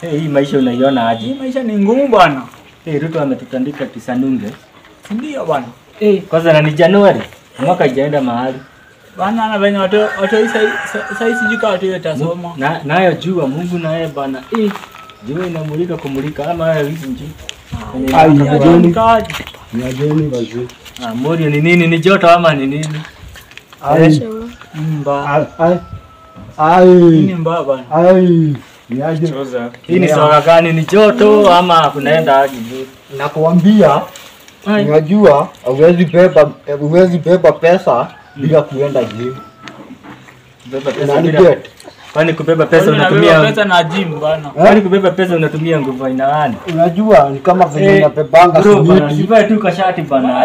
Hii maisha unaiona aje? Hii maisha ni ngumu bwana. Ruto ametutandika kisanunge. Ndio bwana. Kwanza na ni Januari. Mwaka haijaenda mahali. Bwana na venye watu sasa sijui kama watu watasoma. Nayo jua Mungu naye bwana. Jua inamulika kumulika ama wewe hizi nje. Niajeni basi. Morio ni nini? Ni joto ama ni nini? Nini mbaya bwana? Niaje. Hii ni soga gani? Ni joto ama kunaenda aje? Nakuambia unajua huwezi beba pesa bila kuenda gym. Beba pesa bila. Kwani kubeba pesa unatumia pesa na gym bwana. Kwani kubeba pesa unatumia nguvu aina gani? Unajua ni kama vile unabebanga simiti. Sifa tu kashati bwana.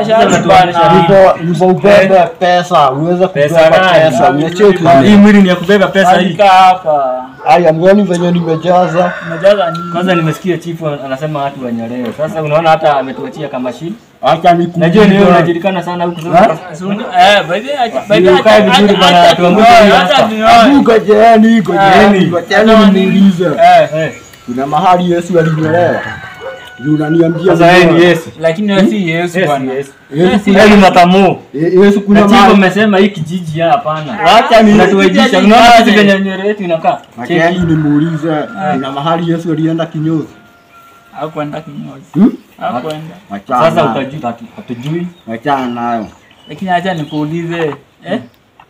Hivyo ubebe pesa, uweze kubeba pesa. Unacheki. Hii mwili ni ya kubeba pesa hii. Hapa. Haya mwani venye nimejaza. Umejaza nini? Kwanza nimesikia chifu anasema watu wanyolewe. Sasa unaona hata ametuachia kama mashine. Acha nikuulize. Najua ni wewe unajulikana sana huku sasa. Baada ukae vizuri bwana, tuanguke hapa. Ngojeni niulize. Kuna mahali Yesu alinyolewa. Unaniambia sasa yeye ni Yesu. Lakini wewe si Yesu bwana. Yesu ni matamu. Yesu kuna mahali umesema hii kijiji hapana. Acha natuaibisha. Unaona sisi venye nywele yetu inakaa. Cheki nimuulize. Kuna mahali Yesu alienda kinyozi. Hakwenda kinyozi. Hakwenda. Sasa utajua hatujui. Achana nayo. Lakini acha nikuulize,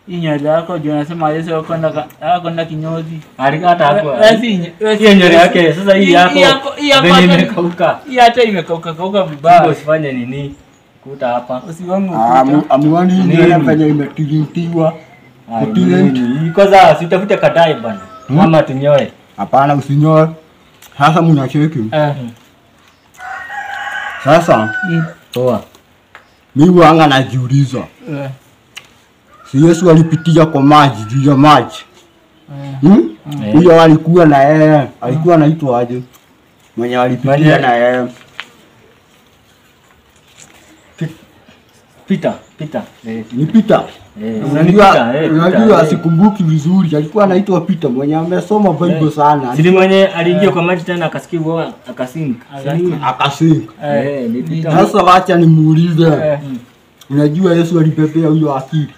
hii nywele yako ndio unasema Yesu hakwenda kinyozi. Hata hapo. Hiyo nywele yake sasa hii yako venye imekauka. Hii hata imekauka vibaya. Usifanye nini? Kuta hapa. Usiwangu kuta. Amuani nywele venye imetilitiwa. Kutilenti. Kwanza sitafute kadai bwana. Mama tunyoe. Hapana usinyoe. Sasa mnacheki. Sasa poa. Mimi wanga najiuliza. Si Yesu alipitia kwa maji, juu ya maji. Huyo alikuwa na yeye, alikuwa anaitwa aje? Mwenye alipitia na yeye. Peter. Ni Peter. Unajua sikumbuki vizuri, alikuwa anaitwa Peter mwenye amesoma Bible sana. Sili mwenye aliingia kwa maji tena akasikia wao akasink. Ni Peter. Sasa acha nimuulize. Unajua Yesu alibebea huyo akili.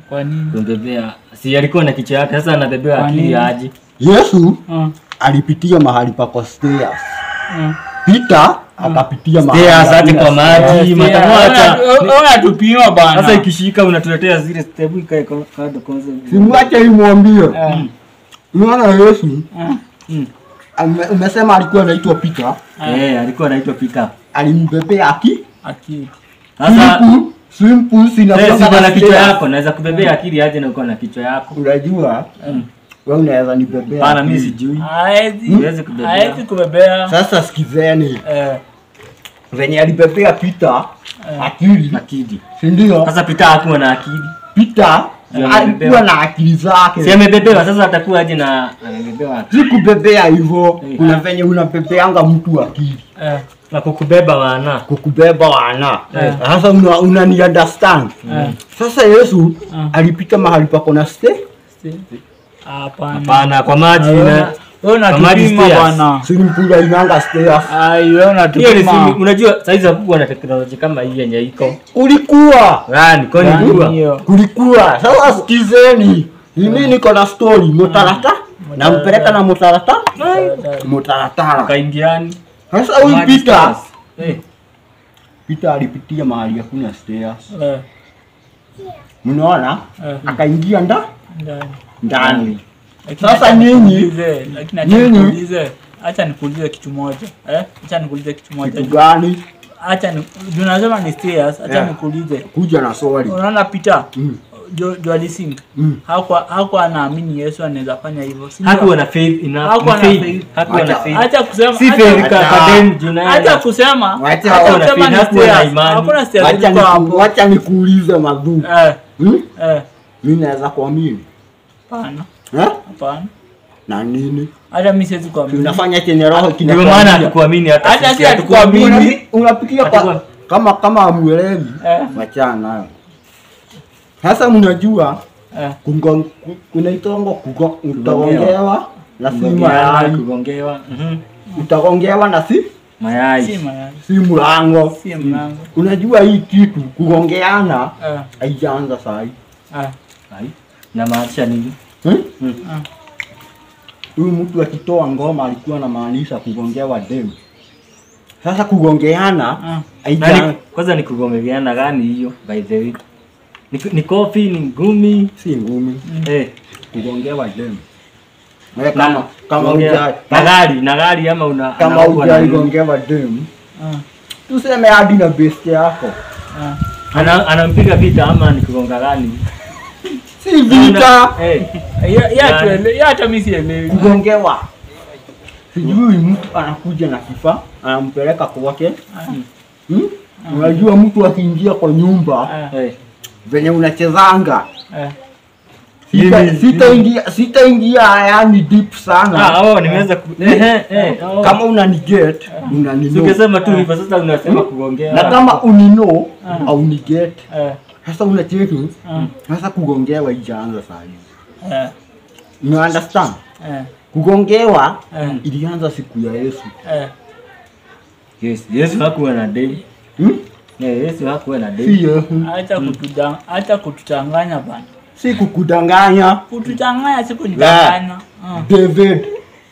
Kwa nini? Kumbebea. Si alikuwa na kichwa yake, sasa anabebea akili aje. Yesu alipitia mahali pa stairs. Peter akapitia mahali stairs hadi kwa maji. Matamoja. Unatupima bana. Sasa ikishika unatuletea zile step ikae kando kwanza. Simwache nimwambie. Unaona Yesu? Umesema alikuwa anaitwa Peter. Alikuwa anaitwa Peter. Alimbebea akili. Sasa simple sina na kichwa yako, naweza kubebea akili aje na uko na kichwa yako. Unajua? Wewe unaweza nibebea. Bana mimi sijui. Siwezi kubebea. Haezi kubebea. Sasa sikizeni. Venye alibebea Peter akili. Si ndio? Sasa Peter hakuwa na akili. Peter alikuwa na akili zake. Si amebebewa sasa atakuwa aje na amebebewa. Si kubebea hivyo. Kuna venye unabebeanga mtu akili. Na kukubeba wana. Sasa unani understand. Sasa Yesu alipita mahali pako na hapana kwa maji na wewe unatupima bwana. Sinimpula inanga stairs. Wewe unatupima. Unajua saizi hakuwa na teknolojia kama hii yenye iko. Kulikuwa. Yaani kulikuwa. Sasa sikizeni. Mimi niko na story motarata. Nampeleka na motarata. Motaratara. Kaingiani. Sasa huyu Peter alipitia mahali hakuna stairs. Mnaona? Akaingia ndani. Sasa nyinyi acha nikuulize kitu moja. Kitu gani? Acha tunasema ni stairs, acha nikuulize. Kuja na swali. Unaona Peter? Jo alisink. Hakuwa anaamini Yesu anaweza fanya hivyo. Hakuwa na faith enough. Hakuwa na faith. Acha kusema si faith kadem junaya. Acha kusema hakuna stairs. Acha nikuulize madhu. Mimi naweza kuamini. Hapana. Hapana. Na nini? Hata mimi siwezi kuamini. Unafanya chenye roho kinafanya. Ndio maana hatukuamini hata sisi hatukuamini. Unapikia kama amuelewi. Wachana nayo. Sasa mnajua kuna itongo utaongewa na si Kugongeana, mayai. kugongewa. Utagongewa na si Mayai. si mlango. Si mlango. Unajua hii kitu kugongeana Eh. haijaanza saa hii. Ai. Inamaanisha nini? Huyu mtu akitoa ngoma alikuwa anamaanisha kugongewa demu. Sasa kugongeana haijaanza. Kwanza ni kugongeana gani hiyo by the way? Ni kofi, ni ngumi, Si ngumi. Kugongewa demu. na gari ama kama hujaigongewa demu, tuseme hadi na best yako. Anampiga vita ama ni kugonga gani? Si vita. Ya hata mimi sielewi. Kugongewa. Sijui mtu anakuja na kifaa, anampeleka kwake. Unajua mtu akiingia kwa nyumba, venye unachezanga. Sitaingia yani deep sana. Nimeweza Kama unaniget, unanino. Ukisema tu hivyo sasa unasema kugongea. Na kama unino au niget. Sasa unacheki, sasa kugongewa ijaanza saa hizi. You understand? Kugongewa ilianza siku ya Yesu. Yes, Yesu hakuwa na demu. Yesu hakuwa na demu. Si Yesu. Acha kututanganya bana. Si kukudanganya. Kututanganya si kunidanganya.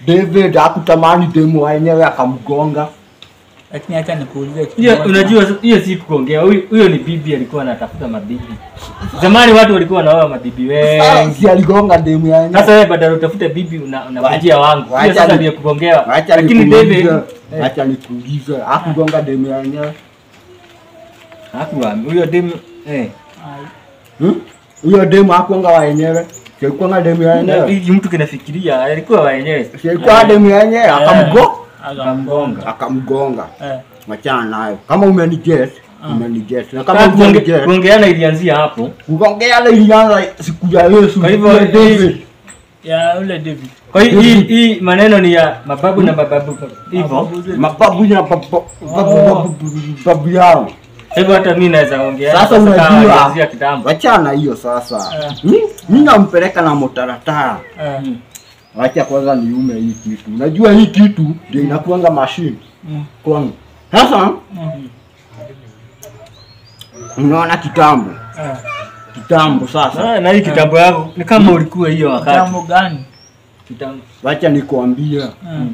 David hakutamani demu wenyewe akamgonga. Lakini acha nikuulize kitu. Hiyo unajua hiyo si kugongea. Huyo ni bibi alikuwa anatafuta mabibi. Zamani watu walikuwa wanaoa mabibi wengi. Si aligonga demu yenyewe. Sasa wewe badala utafute bibi unakujia wangu. Hiyo sasa ndio kugongewa. Lakini David acha nikuulize, hakugonga demu yenyewe. Hakuwa huyo demu Huyo demu hakuanga wa yenyewe. Alikuwa demu yenyewe. Hii mtu kinafikiria alikuwa wa yenyewe. Alikuwa demu yenyewe Akamgonga. Machana nayo. Kama umeniget, na kama umeniget, kugongeana ilianzia hapo. kugongeana ilianza siku ya Yesu. Kwa hivyo David. Ya ule David. Kwa hiyo hii maneno ni ya mababu na mababu hivyo. Mababu na babu yao. Hivyo hata mimi naweza ongea. Sasa unajua kitambo. wachana hiyo sasa. Mimi nampeleka na motaratara. Wacha kwanza niume hii kitu. Unajua hii kitu ndio inakuanga machine. Kwangu. Sasa unaona kitambo. Kitambo sasa. Na hii kitambo yako ni kama ulikuwa hiyo wakati. Kitambo gani? Kitambo. Wacha nikwambie.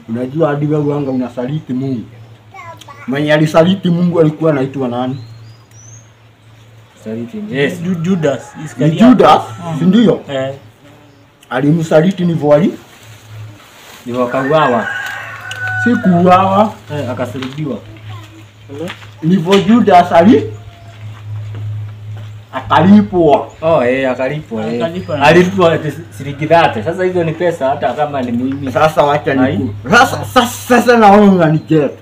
Unajua hadi wewe wanga unasaliti Mungu. Mwenye alisaliti Mungu alikuwa anaitwa nani? Saliti. Yes. Judas. Ni Judas, si ndio? Alimsaliti ni voli. Ni wakauawa. Si kuuawa. Akasulubiwa. Ni Judas akalipwa. Akalipwa. Alipwa shilingi 30. Sasa hizo ni pesa hata kama ni mimi. Sasa wacha niku. Sasa naona unanijet.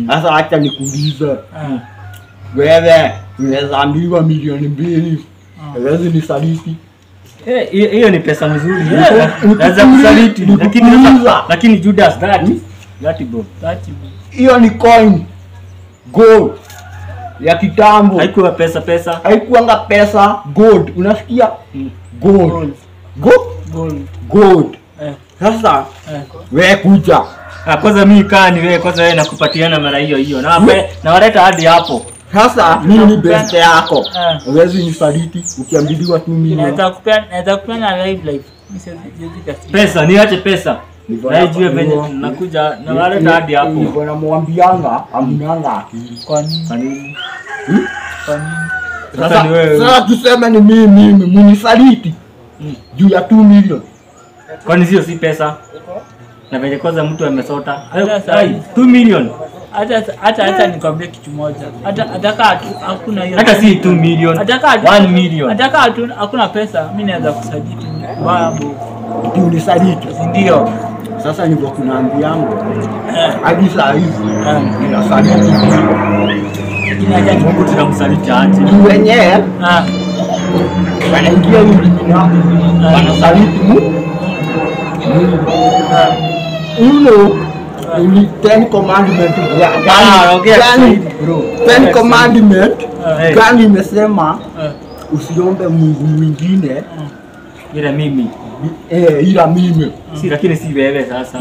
Sasa acha nikuulize. Wewe unaweza ambiwa milioni 2. Hawezi nisaliti. Hiyo ni pesa nzuri. Naweza kusaliti lakini Judas that bro. Hiyo ni coin. Gold. Ya kitambo. Haikuwa pesa. Haikuanga pesa, gold. Unasikia? Gold. Gold. Sasa wewe kuja. Kwanza mimi kani wewe kwanza wewe nakupatiana mara hiyo. Na waleta hadi hapo. Sasa mimi ni best yako. Huwezi nisaliti ukiambiliwa tu mimi. Naweza kupea na live. Pesa, niache pesa. Naijue venye nakuja na waleta hadi hapo. Niko namwambianga amnanga akili. Kwa nini? Sasa tuseme ni mimi munisaliti. Juu ya 2 milioni. Kwani sio si pesa? Na venye kwanza mtu amesota. 2 milioni. Hata nikwambie kitu moja. Hata hakuna hiyo. Hata si 2 milioni. 1 milioni. Hata hakuna pesa, mimi naweza kusaliti babu. Unisaliti. Ndio. Sasa ndio kunaambiangu. Hadi saa hizi. Ninasaliti. Lakini acha Mungu tunamsaliti aje. Ni wenyewe. Wanaingia Illuminati. Wanasaliti Mungu. Ni 10 commandment gani bro? 10 commandment gani imesema usiombe Mungu mwingine Ila mimi. Ila mimi. Si lakini si wewe sasa.